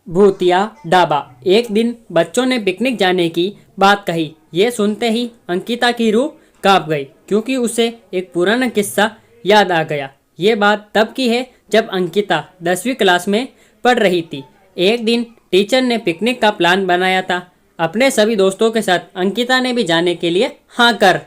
भूतिया ढाबा। एक दिन बच्चों ने पिकनिक जाने की बात कही। ये सुनते ही अंकिता की रूह कांप गई, क्योंकि उसे एक पुराना किस्सा याद आ गया। ये बात तब की है जब अंकिता 10वीं क्लास में पढ़ रही थी। एक दिन टीचर ने पिकनिक का प्लान बनाया था। अपने सभी दोस्तों के साथ अंकिता ने भी जाने के लिए हाँ कर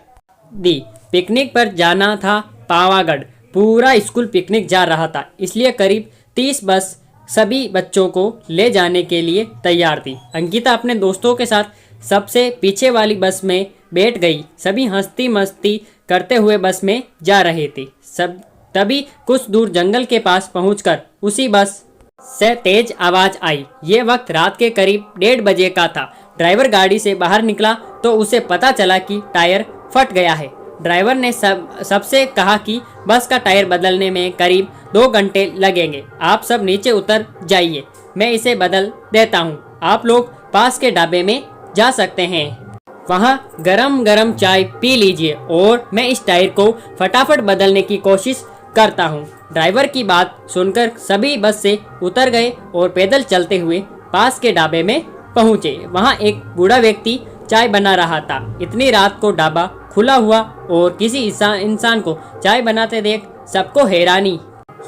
दी। पिकनिक पर जाना था पावागढ़। पूरा स्कूल पिकनिक जा रहा था, इसलिए करीब 30 बस सभी बच्चों को ले जाने के लिए तैयार थी। अंकिता अपने दोस्तों के साथ सबसे पीछे वाली बस में बैठ गई। सभी हंसती मस्ती करते हुए बस में जा रहे थे। सब तभी कुछ दूर जंगल के पास पहुंचकर उसी बस से तेज आवाज आई। ये वक्त रात के करीब 1:30 बजे का था। ड्राइवर गाड़ी से बाहर निकला तो उसे पता चला कि टायर फट गया है। ड्राइवर ने सबसे कहा कि बस का टायर बदलने में करीब 2 घंटे लगेंगे। आप सब नीचे उतर जाइए, मैं इसे बदल देता हूँ। आप लोग पास के ढाबे में जा सकते हैं, वहाँ गरम गरम चाय पी लीजिए और मैं इस टायर को फटाफट बदलने की कोशिश करता हूँ। ड्राइवर की बात सुनकर सभी बस से उतर गए और पैदल चलते हुए पास के ढाबे में पहुँचे। वहाँ एक बूढ़ा व्यक्ति चाय बना रहा था। इतनी रात को ढाबा खुला हुआ और किसी इंसान को चाय बनाते देख सबको हैरानी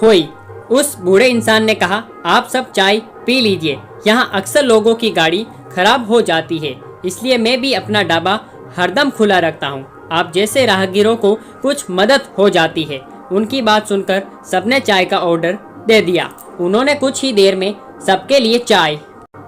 हुई। उस बूढ़े इंसान ने कहा, आप सब चाय पी लीजिए, यहाँ अक्सर लोगों की गाड़ी खराब हो जाती है, इसलिए मैं भी अपना ढाबा हरदम खुला रखता हूँ। आप जैसे राहगीरों को कुछ मदद हो जाती है। उनकी बात सुनकर सबने चाय का ऑर्डर दे दिया। उन्होंने कुछ ही देर में सबके लिए चाय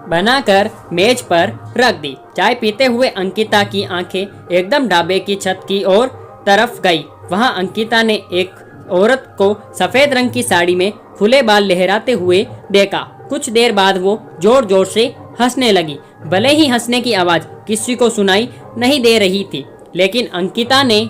बनाकर मेज पर रख दी। चाय पीते हुए अंकिता की आंखें एकदम ढाबे की छत की ओर तरफ गई। वहां अंकिता ने एक औरत को सफेद रंग की साड़ी में खुले बाल लहराते हुए देखा। कुछ देर बाद वो जोर जोर से हंसने लगी। भले ही हंसने की आवाज किसी को सुनाई नहीं दे रही थी, लेकिन अंकिता ने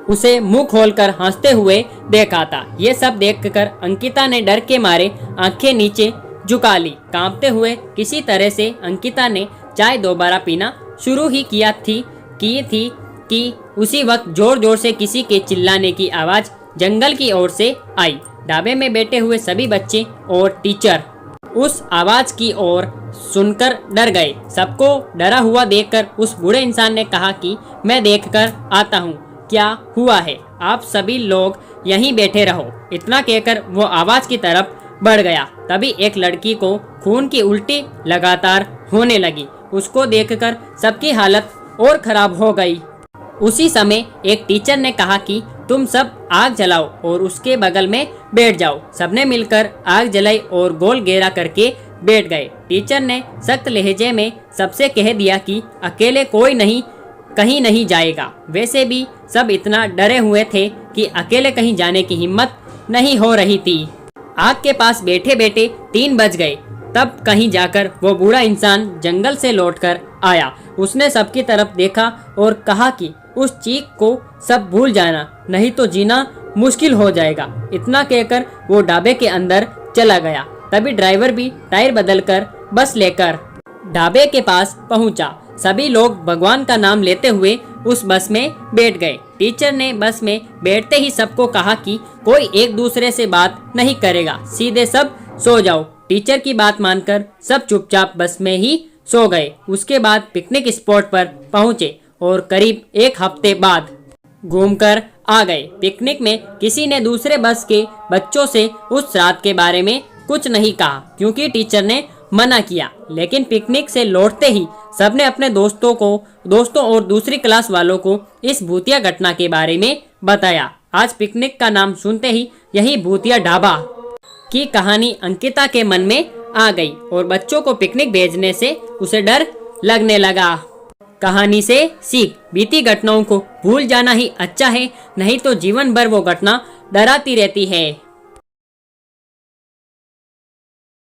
उसे मुंह खोलकर हंसते हुए देखा था। ये सब देखकर अंकिता ने डर के मारे आंखें नीचे झुका ली। कांपते हुए किसी तरह से अंकिता ने चाय दोबारा पीना शुरू ही की थी कि उसी वक्त जोर जोर से किसी के चिल्लाने की आवाज जंगल की ओर से आई। ढाबे में बैठे हुए सभी बच्चे और टीचर उस आवाज की ओर सुनकर डर गए। सबको डरा हुआ देखकर उस बूढ़े इंसान ने कहा कि मैं देखकर आता हूँ क्या हुआ है, आप सभी लोग यहीं बैठे रहो। इतना कहकर वो आवाज की तरफ बढ़ गया। तभी एक लड़की को खून की उल्टी लगातार होने लगी। उसको देखकर सबकी हालत और खराब हो गई। उसी समय एक टीचर ने कहा कि तुम सब आग जलाओ और उसके बगल में बैठ जाओ। सबने मिलकर आग जलाई और गोल घेरा करके बैठ गए। टीचर ने सख्त लहजे में सबसे कह दिया कि अकेले कोई नहीं कहीं नहीं जाएगा। वैसे भी सब इतना डरे हुए थे कि अकेले कहीं जाने की हिम्मत नहीं हो रही थी। आग के पास बैठे बैठे 3 बज गए। तब कहीं जाकर वो बूढ़ा इंसान जंगल से लौटकर आया। उसने सबकी तरफ देखा और कहा कि उस चीख को सब भूल जाना, नहीं तो जीना मुश्किल हो जाएगा। इतना कहकर वो ढाबे के अंदर चला गया। तभी ड्राइवर भी टायर बदलकर बस लेकर ढाबे के पास पहुंचा। सभी लोग भगवान का नाम लेते हुए उस बस में बैठ गए। टीचर ने बस में बैठते ही सबको कहा कि कोई एक दूसरे से बात नहीं करेगा, सीधे सब सो जाओ। टीचर की बात मानकर सब चुपचाप बस में ही सो गए। उसके बाद पिकनिक स्पॉट पर पहुंचे और करीब 1 हफ्ते बाद घूमकर आ गए। पिकनिक में किसी ने दूसरे बस के बच्चों से उस रात के बारे में कुछ नहीं कहा, क्योंकि टीचर ने मना किया। लेकिन पिकनिक से लौटते ही सबने अपने दोस्तों और दूसरी क्लास वालों को इस भूतिया घटना के बारे में बताया। आज पिकनिक का नाम सुनते ही यही भूतिया ढाबा की कहानी अंकिता के मन में आ गई और बच्चों को पिकनिक भेजने से उसे डर लगने लगा। कहानी से सीख, बीती घटनाओं को भूल जाना ही अच्छा है, नहीं तो जीवन भर वो घटना डराती रहती है।